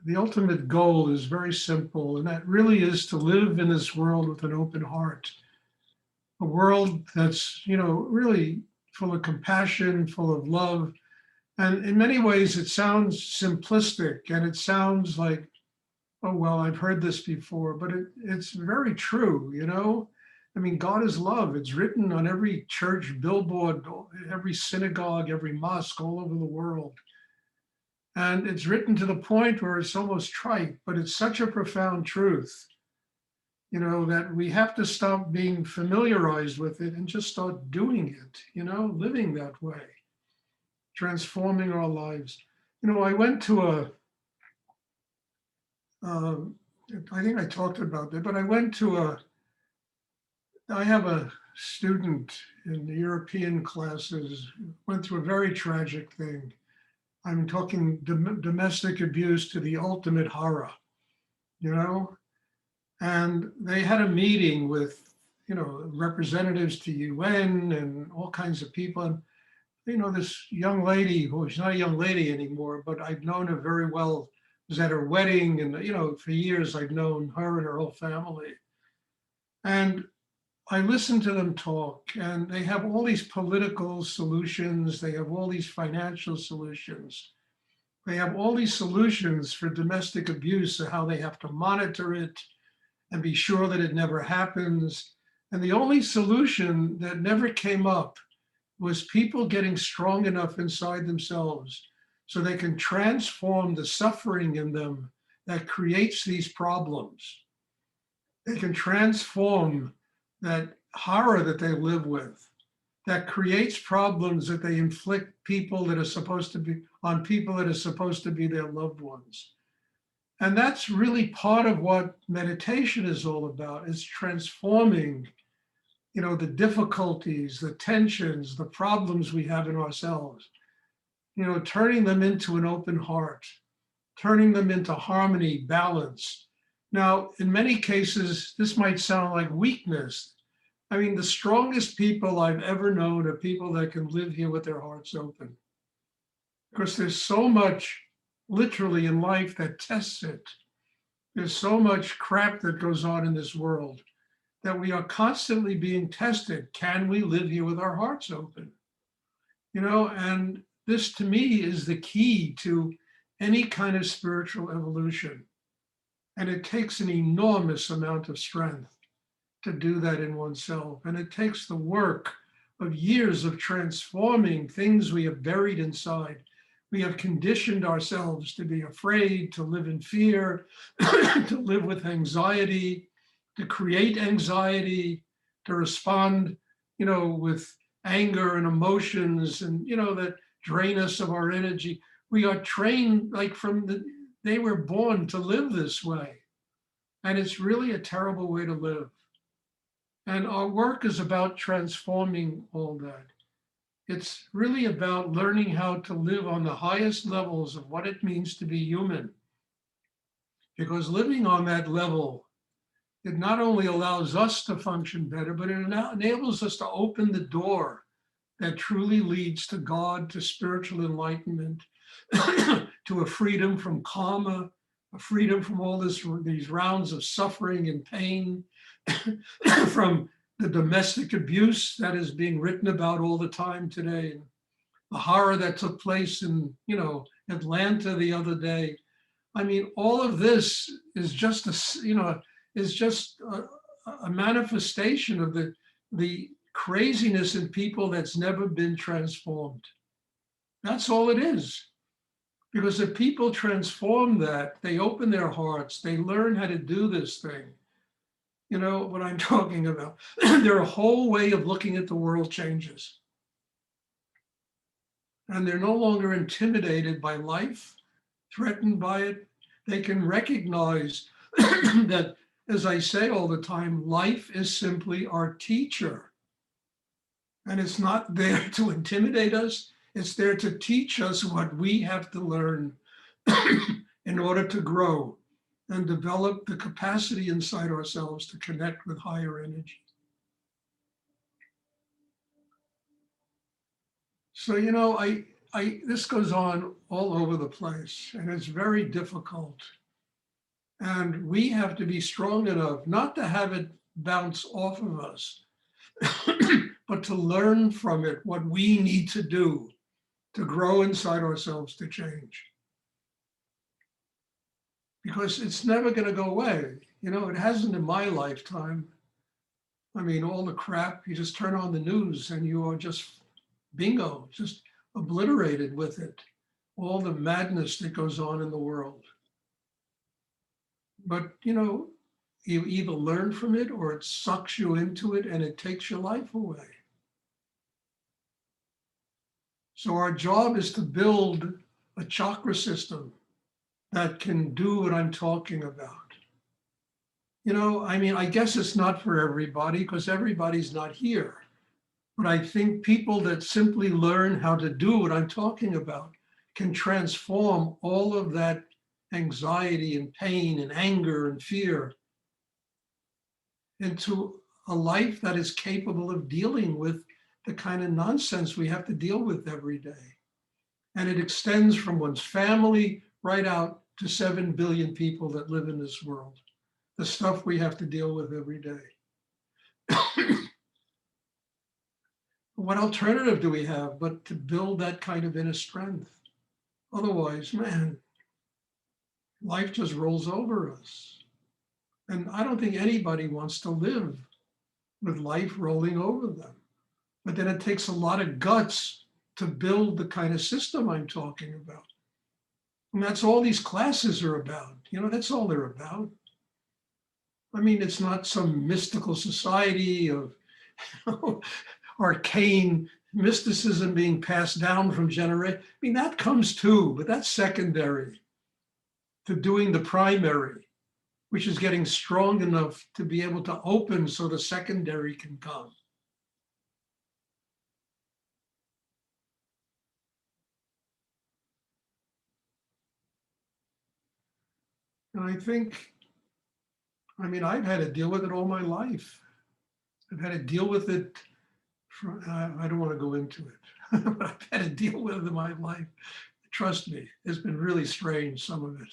the ultimate goal is very simple, and that really is to live in this world with an open heart, a world that's, really full of compassion, full of love. And in many ways, it sounds simplistic and it sounds like, oh, well, I've heard this before, but it's very true. I mean, God is love. It's written on every church billboard, every synagogue, every mosque all over the world. And it's written to the point where it's almost trite, but it's such a profound truth, that we have to stop being familiarized with it and just start doing it, living that way, transforming our lives. I went to uh, I think I talked about that, but I have a student in the European classes, went through a very tragic thing. I'm talking domestic abuse to the ultimate horror, you know? And they had a meeting with, representatives to UN and all kinds of people. And, this young lady, who is not a young lady anymore, but I've known her very well, was at her wedding. And, for years I've known her and her whole family. And I listen to them talk, and they have all these political solutions. They have all these financial solutions. They have all these solutions for domestic abuse, and how they have to monitor it and be sure that it never happens. And the only solution that never came up was people getting strong enough inside themselves so they can transform the suffering in them that creates these problems. They can transform that horror that they live with, that creates problems that they inflict people that are supposed to be on people that are supposed to be their loved ones. And that's really part of what meditation is all about, is transforming, the difficulties, the tensions, the problems we have in ourselves, turning them into an open heart, turning them into harmony, balance. Now, in many cases, this might sound like weakness. I mean, the strongest people I've ever known are people that can live here with their hearts open. Because there's so much literally in life that tests it. There's so much crap that goes on in this world that we are constantly being tested. Can we live here with our hearts open? And this to me is the key to any kind of spiritual evolution. And it takes an enormous amount of strength to do that in oneself. And it takes the work of years of transforming things we have buried inside. We have conditioned ourselves to be afraid, to live in fear, to live with anxiety, to create anxiety, to respond, with anger and emotions and, that drain us of our energy. We are trained like they were born to live this way. And it's really a terrible way to live. And our work is about transforming all that. It's really about learning how to live on the highest levels of what it means to be human. Because living on that level, it not only allows us to function better, but it enables us to open the door that truly leads to God, to spiritual enlightenment, to a freedom from karma, a freedom from all these rounds of suffering and pain, from the domestic abuse that is being written about all the time today, and the horror that took place in, Atlanta the other day. I mean, all of this is just a manifestation of the craziness in people that's never been transformed. That's all it is. Because if people transform that, they open their hearts, they learn how to do this thing. You know what I'm talking about. Their whole way of looking at the world changes. And they're no longer intimidated by life, threatened by it. They can recognize that, as I say all the time, life is simply our teacher. And it's not there to intimidate us. It's there to teach us what we have to learn in order to grow and develop the capacity inside ourselves to connect with higher energy. So, this goes on all over the place, and it's very difficult. And we have to be strong enough not to have it bounce off of us, but to learn from it what we need to do to grow inside ourselves to change. Because it's never going to go away. You know, it hasn't in my lifetime. I mean, all the crap, you just turn on the news and you are just bingo, just obliterated with it. All the madness that goes on in the world. But, you know, you either learn from it or it sucks you into it and it takes your life away. So our job is to build a chakra system that can do what I'm talking about. You know, I mean, I guess it's not for everybody because everybody's not here. But I think people that simply learn how to do what I'm talking about can transform all of that anxiety and pain and anger and fear into a life that is capable of dealing with the kind of nonsense we have to deal with every day. And it extends from one's family right out to 7 billion people that live in this world. The stuff we have to deal with every day. What alternative do we have but to build that kind of inner strength? Otherwise, man, life just rolls over us. And I don't think anybody wants to live with life rolling over them. But then it takes a lot of guts to build the kind of system I'm talking about. And that's all these classes are about. You know, that's all they're about. I mean, it's not some mystical society of arcane mysticism being passed down from generation. I mean, that comes too, but that's secondary to doing the primary, which is getting strong enough to be able to open so the secondary can come. And I think, I mean, I've had to deal with it all my life. I've had to deal with it. I don't want to go into it, but I've had to deal with it in my life. Trust me, it's been really strange, some of it.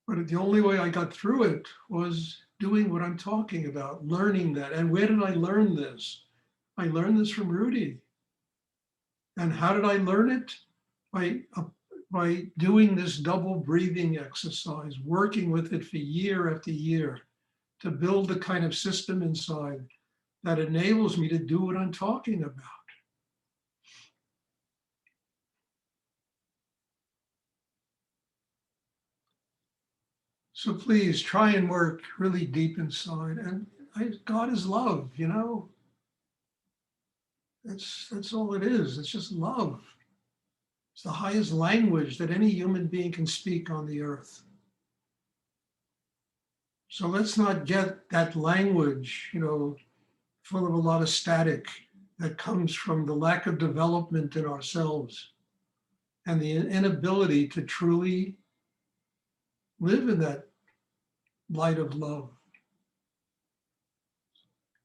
But the only way I got through it was doing what I'm talking about, learning that. And where did I learn this? I learned this from Rudy. And how did I learn it? By doing this double breathing exercise, working with it for year after year to build the kind of system inside that enables me to do what I'm talking about. So please try and work really deep inside. And God is love, you know? That's all it is. It's just love. It's the highest language that any human being can speak on the earth. So let's not get that language, you know, full of a lot of static that comes from the lack of development in ourselves and the inability to truly live in that light of love.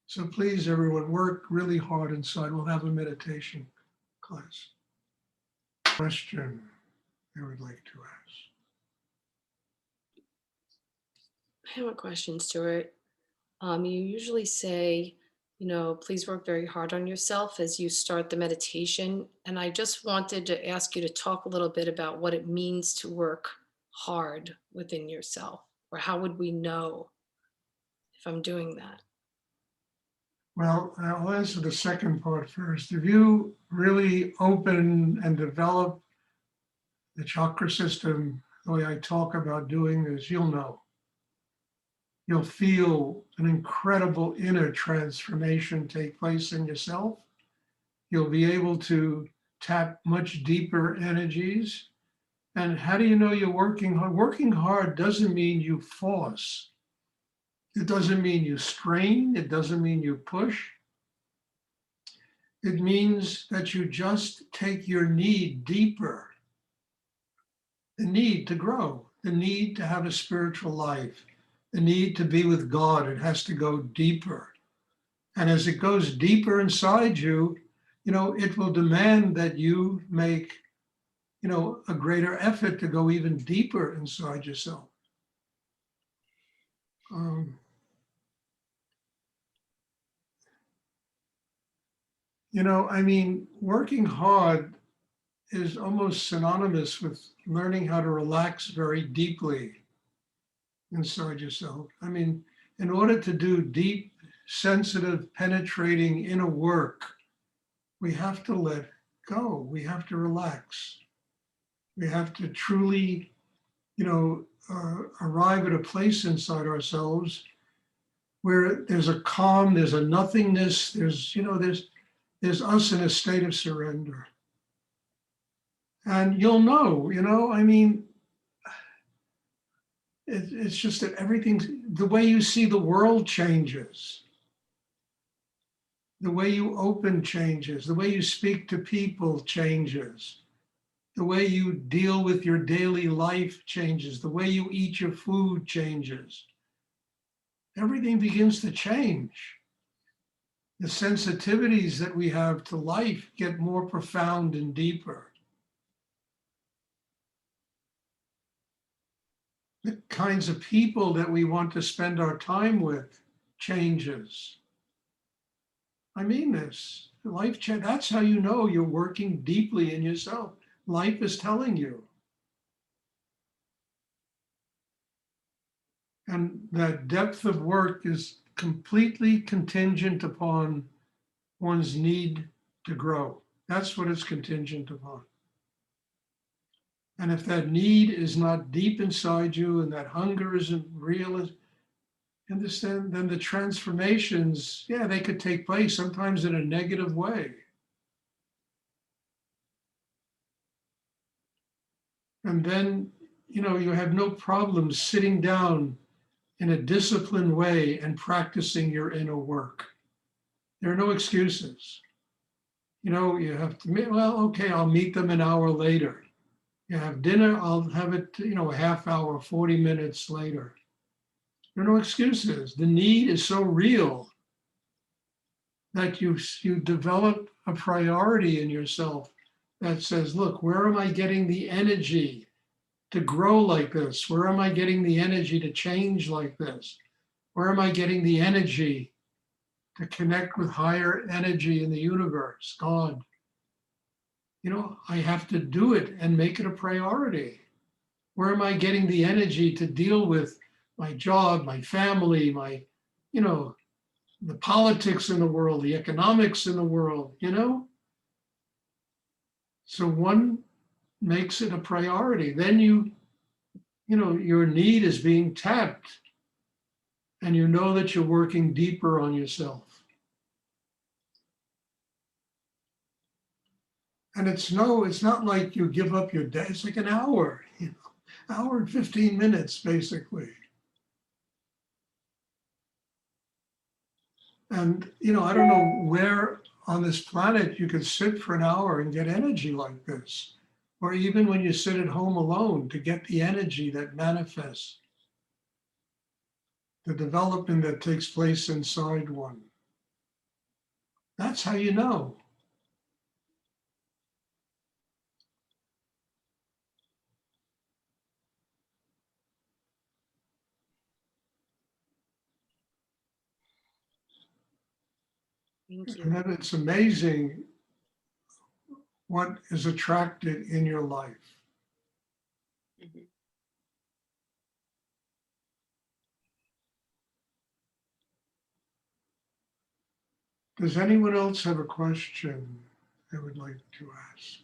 So please, everyone, work really hard inside. We'll have a meditation class. Question I would like to ask. I have a question, Stuart. You usually say, you know, please work very hard on yourself as you start the meditation. And I just wanted to ask you to talk a little bit about what it means to work hard within yourself, or how would we know if I'm doing that? Well, I'll answer the second part first. If you really open and develop the chakra system the way I talk about doing this, you'll know. You'll feel an incredible inner transformation take place in yourself. You'll be able to tap much deeper energies. And how do you know you're working hard? Working hard doesn't mean you force. It doesn't mean you strain. It doesn't mean you push. It means that you just take your need deeper. The need to grow, the need to have a spiritual life, the need to be with God. It has to go deeper. And as it goes deeper inside you, it will demand that you make, a greater effort to go even deeper inside yourself. Um, I mean, working hard is almost synonymous with learning how to relax very deeply inside yourself. I mean, in order to do deep, sensitive, penetrating inner work, we have to let go. We have to relax. We have to truly, arrive at a place inside ourselves where there's a calm, there's a nothingness, there's us in a state of surrender. And you'll know, I mean, it's just that everything, the way you see the world changes, the way you open changes, the way you speak to people changes, the way you deal with your daily life changes, the way you eat your food changes. Everything begins to change. The sensitivities that we have to life get more profound and deeper. The kinds of people that we want to spend our time with changes. I mean this. That's how you know you're working deeply in yourself. Life is telling you. And that depth of work is completely contingent upon one's need to grow. That's what it's contingent upon. And if that need is not deep inside you and that hunger isn't real, understand, then the transformations, yeah, they could take place sometimes in a negative way. And then, you have no problem sitting down in a disciplined way and practicing your inner work. There are no excuses. You have to, well, okay, I'll meet them an hour later. You have dinner, I'll have it, a half hour, 40 minutes later. There are no excuses. The need is so real that you develop a priority in yourself that says, look, where am I getting the energy to grow like this? Where am I getting the energy to change like this? Where am I getting the energy to connect with higher energy in the universe, God? I have to do it and make it a priority. Where am I getting the energy to deal with my job, my family, the politics in the world, the economics in the world, So one makes it a priority. Then your need is being tapped and you know that you're working deeper on yourself. And it's not like you give up your day. It's like an hour, hour and 15 minutes, basically. And, I don't know where on this planet you could sit for an hour and get energy like this, or even when you sit at home alone to get the energy that manifests, the development that takes place inside one. That's how you know. Thank And you. then it's amazing what is attracted in your life. Mhm. Does anyone else have a question they would like to ask?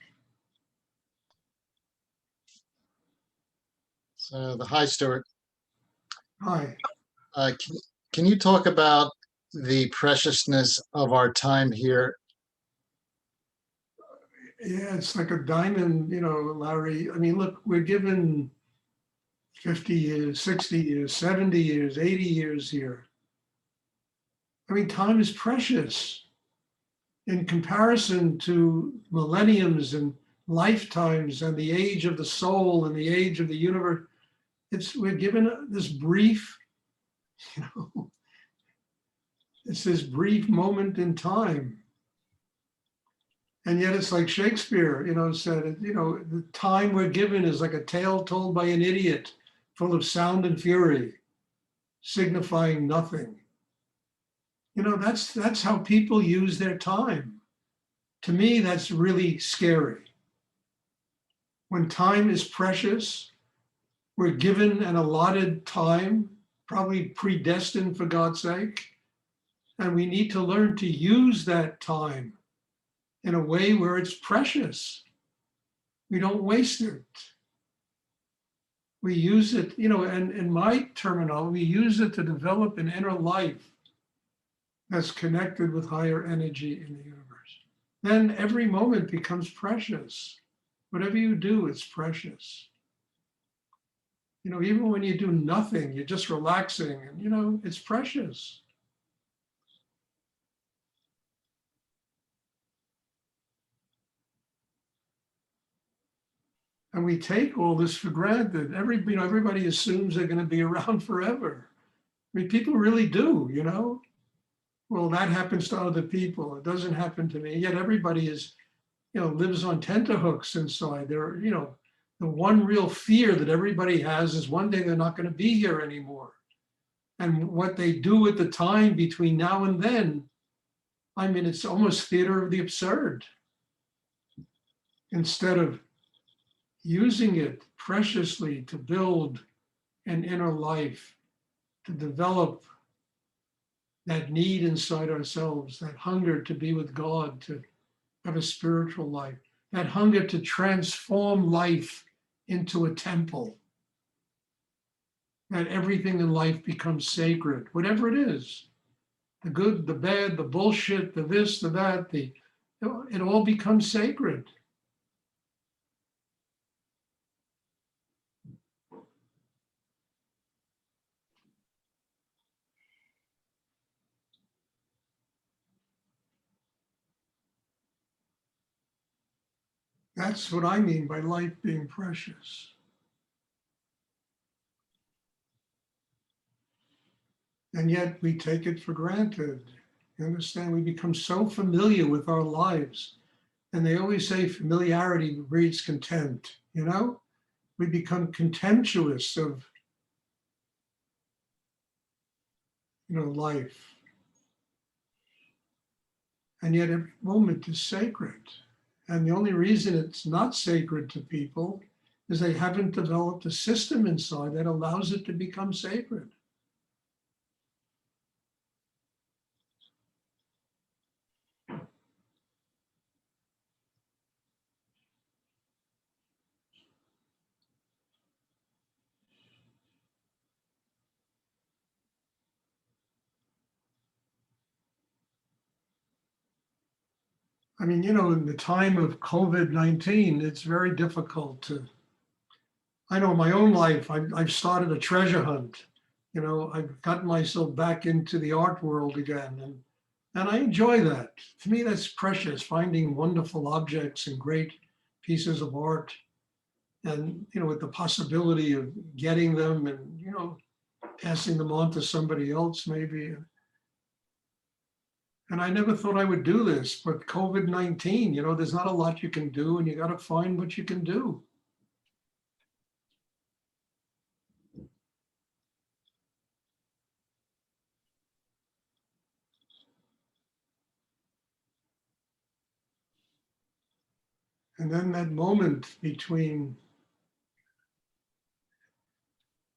So hi, Stuart. Hi. Can you talk about the preciousness of our time here? Yeah, it's like a diamond, Larry. I mean, look, we're given 50 years, 60 years, 70 years, 80 years here. I mean, time is precious in comparison to millenniums and lifetimes and the age of the soul and the age of the universe. We're given this brief, you know, it's this brief moment in time. And yet it's like Shakespeare, said, the time we're given is like a tale told by an idiot, full of sound and fury, signifying nothing. That's how people use their time. To me, that's really scary. When time is precious, we're given an allotted time, probably predestined for God's sake, and we need to learn to use that time in a way where it's precious. We don't waste it. We use it, and in my terminology, we use it to develop an inner life that's connected with higher energy in the universe. Then every moment becomes precious. Whatever you do, it's precious. Even when you do nothing, you're just relaxing, and it's precious. And we take all this for granted. Everybody assumes they're going to be around forever. I mean, people really do, Well, that happens to other people. It doesn't happen to me. Yet everybody lives on tenterhooks inside. The one real fear that everybody has is one day they're not going to be here anymore. And what they do at the time between now and then, I mean, it's almost theater of the absurd. Instead of using it preciously to build an inner life, to develop that need inside ourselves, that hunger to be with God, to have a spiritual life, that hunger to transform life into a temple, that everything in life becomes sacred, whatever it is, the good, the bad, the bullshit, the this, the that, it all becomes sacred. That's what I mean by life being precious. And yet we take it for granted. You understand? We become so familiar with our lives. And they always say familiarity breeds contempt, We become contemptuous of, life. And yet every moment is sacred. And the only reason it's not sacred to people is they haven't developed a system inside that allows it to become sacred. I mean, in the time of COVID-19, it's very difficult I know in my own life, I've started a treasure hunt. I've gotten myself back into the art world again. And I enjoy that. To me, that's precious, finding wonderful objects and great pieces of art. And, with the possibility of getting them and, passing them on to somebody else maybe. And I never thought I would do this, but COVID-19, there's not a lot you can do and you got to find what you can do. And then that moment between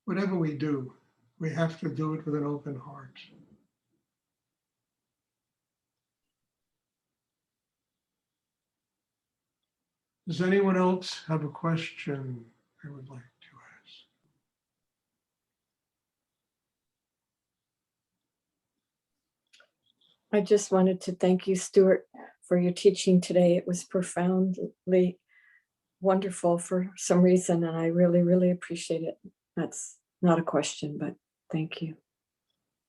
whatever we do, we have to do it with an open heart. Does anyone else have a question I would like to ask? I just wanted to thank you, Stuart, for your teaching today. It was profoundly wonderful for some reason, and I really, really appreciate it. That's not a question, but thank you.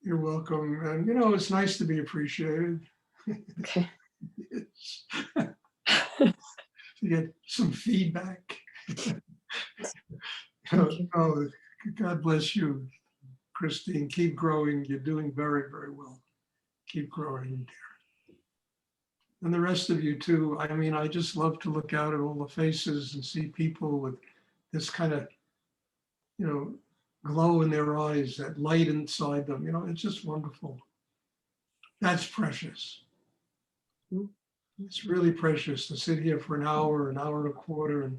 You're welcome. And, it's nice to be appreciated. Okay. To get some feedback. Thank you. Oh, God bless you, Christine. Keep growing. You're doing very, very well. Keep growing. And the rest of you too. I mean, I just love to look out at all the faces and see people with this kind of, glow in their eyes, that light inside them. It's just wonderful. That's precious. It's really precious to sit here for an hour and a quarter,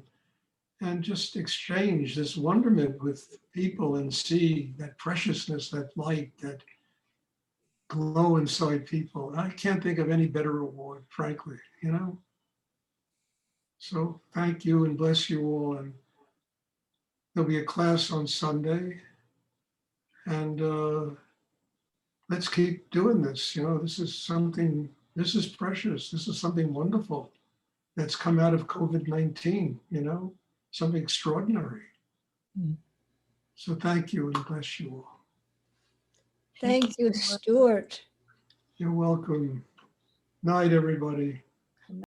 and just exchange this wonderment with people and see that preciousness, that light, that glow inside people. I can't think of any better reward, frankly, So thank you and bless you all. And there'll be a class on Sunday. And let's keep doing this. This is precious. This is something wonderful that's come out of COVID-19, something extraordinary. Mm. So thank you and bless you all. Thank you, Stuart. You're welcome. Night, everybody.